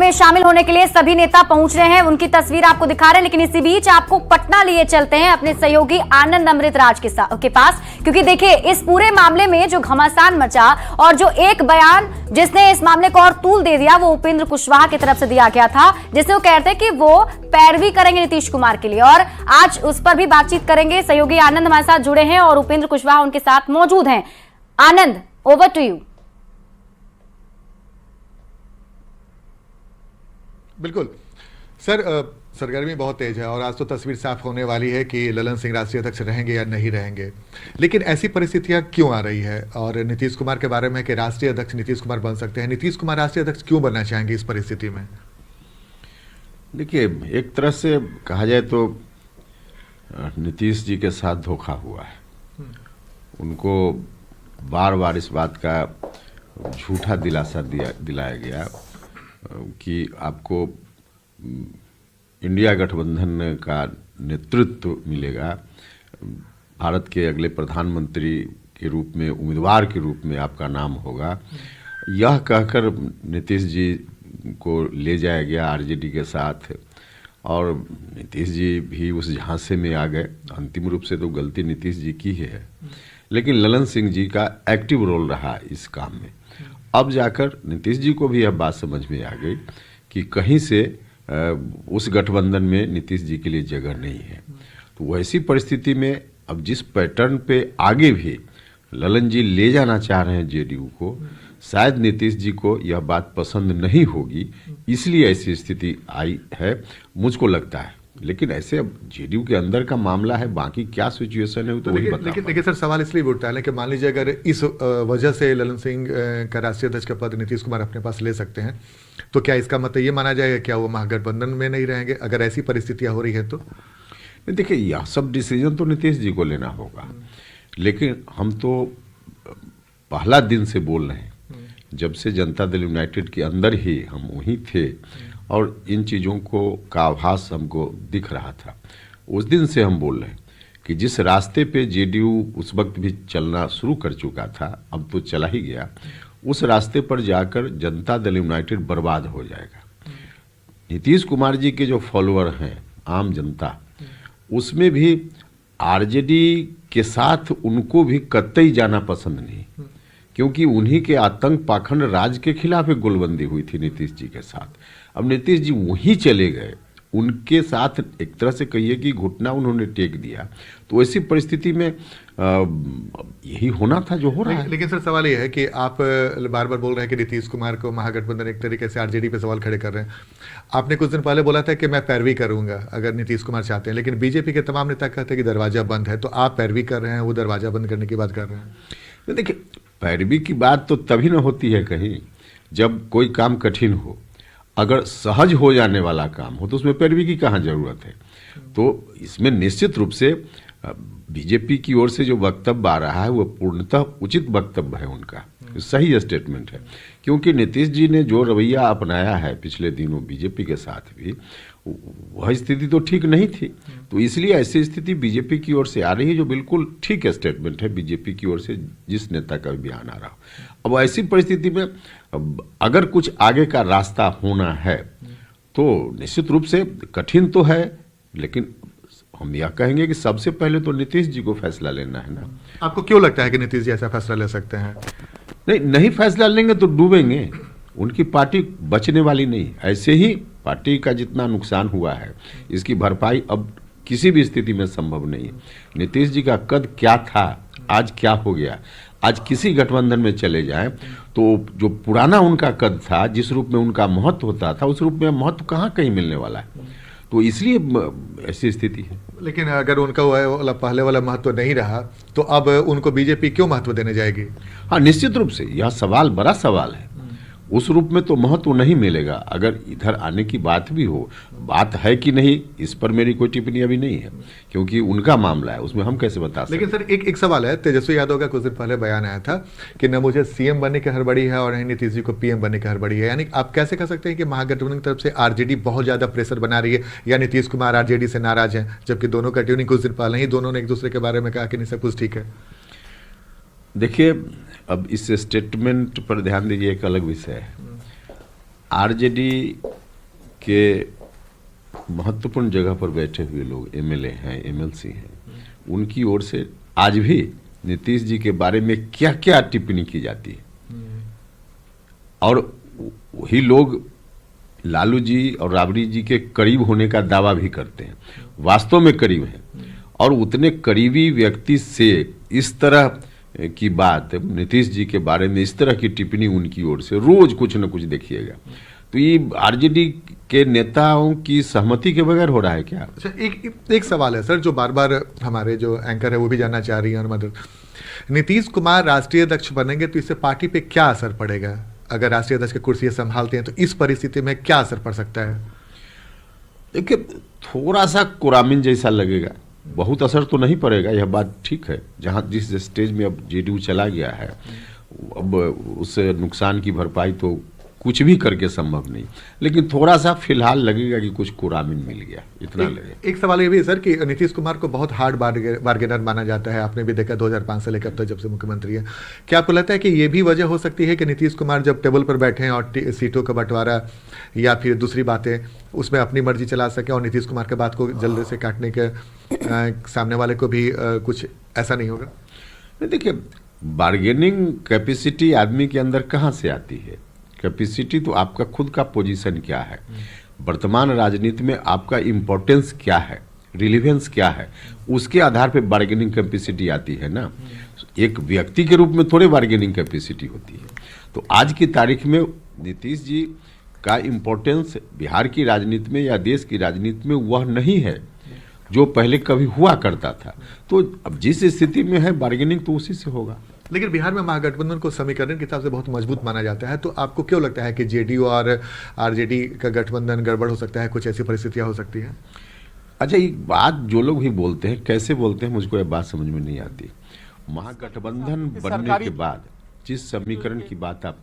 में शामिल होने के लिए सभी नेता पहुंच रहे हैं, उनकी तस्वीर आपको दिखा रहे हैं। लेकिन इसी बीच आपको पटना लिए चलते हैं अपने सहयोगी आनंद अमृतराज के पास, क्योंकि देखिए इस पूरे मामले में जो घमासान मचा और जो एक बयान जिसने इस मामले को और तूल दे दिया वो उपेंद्र कुशवाहा की तरफ से दिया गया था, जिससे वो कहते हैं कि वो पैरवी करेंगे नीतीश कुमार के लिए। और आज उस पर भी बातचीत करेंगे। सहयोगी आनंद हमारे साथ जुड़े हैं और उपेंद्र कुशवाहा उनके साथ मौजूद हैं। आनंद, ओवर टू यू। बिल्कुल सर, सरगर्मी बहुत तेज है और आज तो तस्वीर साफ होने वाली है कि ललन सिंह राष्ट्रीय अध्यक्ष रहेंगे या नहीं रहेंगे। लेकिन ऐसी परिस्थितियां क्यों आ रही है? और नीतीश कुमार के बारे में कि राष्ट्रीय अध्यक्ष नीतीश कुमार बन सकते हैं, नीतीश कुमार राष्ट्रीय अध्यक्ष क्यों बनना चाहेंगे इस परिस्थिति में? देखिए, एक तरह से कहा जाए तो नीतीश जी के साथ धोखा हुआ है। उनको बार बार इस बात का झूठा दिलासा दिलाया गया कि आपको इंडिया गठबंधन का नेतृत्व मिलेगा, भारत के अगले प्रधानमंत्री के रूप में, उम्मीदवार के रूप में आपका नाम होगा। यह कहकर नीतीश जी को ले जाया गया आरजेडी के साथ और नीतीश जी भी उस झांसे में आ गए। अंतिम रूप से तो गलती नीतीश जी की है, लेकिन ललन सिंह जी का एक्टिव रोल रहा इस काम में। अब जाकर नीतीश जी को भी यह बात समझ में आ गई कि कहीं से उस गठबंधन में नीतीश जी के लिए जगह नहीं है। तो वैसी परिस्थिति में अब जिस पैटर्न पे आगे भी ललन जी ले जाना चाह रहे हैं जेडीयू को, शायद नीतीश जी को यह बात पसंद नहीं होगी, इसलिए ऐसी स्थिति आई है, मुझको लगता है। लेकिन ऐसे अब जेडीयू के अंदर का मामला है, बाकी क्या सिचुएशन है वो तो वही बता। लेकिन देखिए सर, सवाल इसलिए उठता है कि मान लीजिए अगर इस वजह से ललन सिंह का राष्ट्रीय अध्यक्ष का पद नीतीश कुमार अपने पास ले सकते हैं, तो क्या इसका मतलब ये माना जाएगा क्या वो महागठबंधन में नहीं रहेंगे अगर ऐसी परिस्थितियां हो रही है तो? देखिए, यह सब डिसीजन तो नीतीश जी को लेना होगा, लेकिन हम तो पहला दिन से बोल रहे हैं, जब से जनता दल यूनाइटेड के अंदर ही हम वहीं थे और इन चीज़ों को का आभास हमको दिख रहा था। उस दिन से हम बोल रहे हैं कि जिस रास्ते पे जेडीयू उस वक्त भी चलना शुरू कर चुका था, अब तो चला ही गया, उस रास्ते पर जाकर जनता दल यूनाइटेड बर्बाद हो जाएगा। नीतीश कुमार जी के जो फॉलोअर हैं, आम जनता, उसमें भी आरजेडी के साथ उनको भी कतई जाना पसंद नहीं, क्योंकि उन्हीं के आतंक पाखंड राज के खिलाफ एक गोलबंदी हुई थी नीतीश जी के साथ। अब नीतीश जी वहीं चले गए, उनके साथ एक तरह से कहिए कि घुटना उन्होंने टेक दिया। तो ऐसी परिस्थिति में यही होना था जो हो रहा है। लेकिन सर सवाल ये है कि आप बार बार बोल रहे हैं कि नीतीश कुमार को महागठबंधन एक तरीके से आरजेडी पे सवाल खड़े कर रहे हैं। आपने कुछ दिन पहले बोला था कि मैं पैरवी करूंगा अगर नीतीश कुमार चाहते हैं, लेकिन बीजेपी के तमाम नेता कहते हैं कि दरवाजा बंद है, तो आप पैरवी कर रहे हैं, वो दरवाजा बंद करने की बात कर रहे हैं। देखिए, पैरवी की बात तो तभी न होती है कहीं जब कोई काम कठिन हो। अगर सहज हो जाने वाला काम हो तो उसमें पैरवी की कहाँ जरूरत है। तो इसमें निश्चित रूप से बीजेपी की ओर से जो वक्तव्य आ रहा है वो पूर्णतः उचित वक्तव्य है, उनका सही स्टेटमेंट है, क्योंकि नीतीश जी ने जो रवैया अपनाया है पिछले दिनों बीजेपी के साथ भी, वह स्थिति तो ठीक नहीं थी। तो इसलिए ऐसी स्थिति बीजेपी की ओर से आ रही है जो बिल्कुल ठीक स्टेटमेंट है बीजेपी की ओर से, जिस नेता का भी बयान आ रहा हो। अब ऐसी परिस्थिति में अगर कुछ आगे का रास्ता होना है तो निश्चित रूप से कठिन तो है, लेकिन हम यह कहेंगे कि सबसे पहले तो नीतीश जी को फैसला लेना है ना। आपको क्यों लगता है कि नीतीश जी ऐसा फैसला ले सकते हैं? नहीं फैसला लेंगे तो डूबेंगे, उनकी पार्टी बचने वाली नहीं। ऐसे ही पार्टी का जितना नुकसान हुआ है इसकी भरपाई अब किसी भी स्थिति में संभव नहीं है। नीतीश जी का कद क्या था, आज क्या हो गया। आज किसी गठबंधन में चले जाएं तो जो पुराना उनका कद था, जिस रूप में उनका महत्व होता था, उस रूप में महत्व कहाँ कहीं मिलने वाला है। तो इसलिए ऐसी स्थिति है। लेकिन अगर उनका वाला पहले वाला महत्व नहीं रहा तो अब उनको बीजेपी क्यों महत्व देने जाएगी? हाँ, निश्चित रूप से यह सवाल बड़ा सवाल है। उस रूप में तो महत्व नहीं मिलेगा। अगर इधर आने की बात भी हो, बात है कि नहीं, इस पर मेरी कोई टिप्पणी अभी नहीं है, क्योंकि उनका मामला है, उसमें हम कैसे बता सकते। लेकिन सर एक सवाल है, तेजस्वी यादव का कुछ दिन पहले बयान आया था कि न मुझे सीएम बनने की हड़बड़ी है और न नीतीश जी को पीएम बनने की हड़बड़ी है। यानी आप कैसे कह सकते हैं कि महागठबंधन की तरफ से आरजेडी बहुत ज्यादा प्रेशर बना रही है या नीतीश कुमार आरजेडी से नाराज है, जबकि दोनों का ट्यूनिंग कुछ दिन पहले ही दोनों ने एक दूसरे के बारे में कहा कि नहीं सब कुछ ठीक है। देखिए, अब इस स्टेटमेंट पर ध्यान दीजिए, एक अलग विषय है। आरजेडी कि महत्वपूर्ण जगह पर बैठे हुए लोग एमएलए हैं, एमएलसी हैं, उनकी ओर से आज भी नीतीश जी के बारे में क्या क्या टिप्पणी की जाती है, और वही लोग लालू जी और राबड़ी जी के करीब होने का दावा भी करते हैं, वास्तव में करीब हैं। और उतने करीबी व्यक्ति से इस तरह की बात नीतीश जी के बारे में, इस तरह की टिप्पणी उनकी ओर से रोज कुछ न कुछ देखिएगा, तो ये आरजेडी के नेताओं की सहमति के बगैर हो रहा है क्या? अच्छा, एक सवाल है सर, जो बार बार हमारे जो एंकर है वो भी जानना चाह रही है, और मदद, नीतीश कुमार राष्ट्रीय अध्यक्ष बनेंगे तो इससे पार्टी पे क्या असर पड़ेगा? अगर राष्ट्रीय अध्यक्ष की कुर्सी संभालते हैं तो इस परिस्थिति में क्या असर पड़ सकता है? देखिए, थोड़ा सा कुरामिन जैसा लगेगा, बहुत असर तो नहीं पड़ेगा, यह बात ठीक है। जहाँ जिस स्टेज में अब जेडीयू चला गया है, अब उस नुकसान की भरपाई तो कुछ भी करके संभव नहीं, लेकिन थोड़ा सा फिलहाल लगेगा कि कुछ कुरामिन मिल गया, इतना लगेगा। एक सवाल ये भी है सर कि नीतीश कुमार को बहुत हार्ड बार्गेनर माना जाता है, आपने भी देखा 2005 से लेकर अब तक जब से मुख्यमंत्री है। क्या आपको लगता है कि ये भी वजह हो सकती है कि नीतीश कुमार जब टेबल पर बैठे हैं और सीटों का बंटवारा या फिर दूसरी बातें उसमें अपनी मर्जी चला सके, और नीतीश कुमार के बात को जल्दी से काटने के सामने वाले को भी कुछ ऐसा नहीं होगा? देखिए, बार्गेनिंग कैपेसिटी आदमी के अंदर कहाँ से आती है? कैपेसिटी तो आपका खुद का पोजीशन क्या है, वर्तमान राजनीति में आपका इंपॉर्टेंस क्या है, रिलीवेंस क्या है, उसके आधार पे बार्गेनिंग कैपेसिटी आती है ना। एक व्यक्ति के रूप में थोड़े बार्गेनिंग कैपेसिटी होती है। तो आज की तारीख में नीतीश जी का इंपॉर्टेंस बिहार की राजनीति में या देश की राजनीति में वह नहीं है जो पहले कभी हुआ करता था। तो अब जिस स्थिति में है, बार्गेनिंग तो उसी से होगा। लेकिन बिहार में महागठबंधन को समीकरण के हिसाब से बहुत मजबूत माना जाता है, तो आपको क्यों लगता है कि जेडीयू और आरजेडी का गठबंधन गड़बड़ हो सकता है, कुछ ऐसी परिस्थितियां हो सकती हैं? अच्छा, एक बात जो लोग भी बोलते हैं, कैसे बोलते हैं, मुझको यह बात समझ में नहीं आती। महागठबंधन बनने के बाद जिस समीकरण की बात आप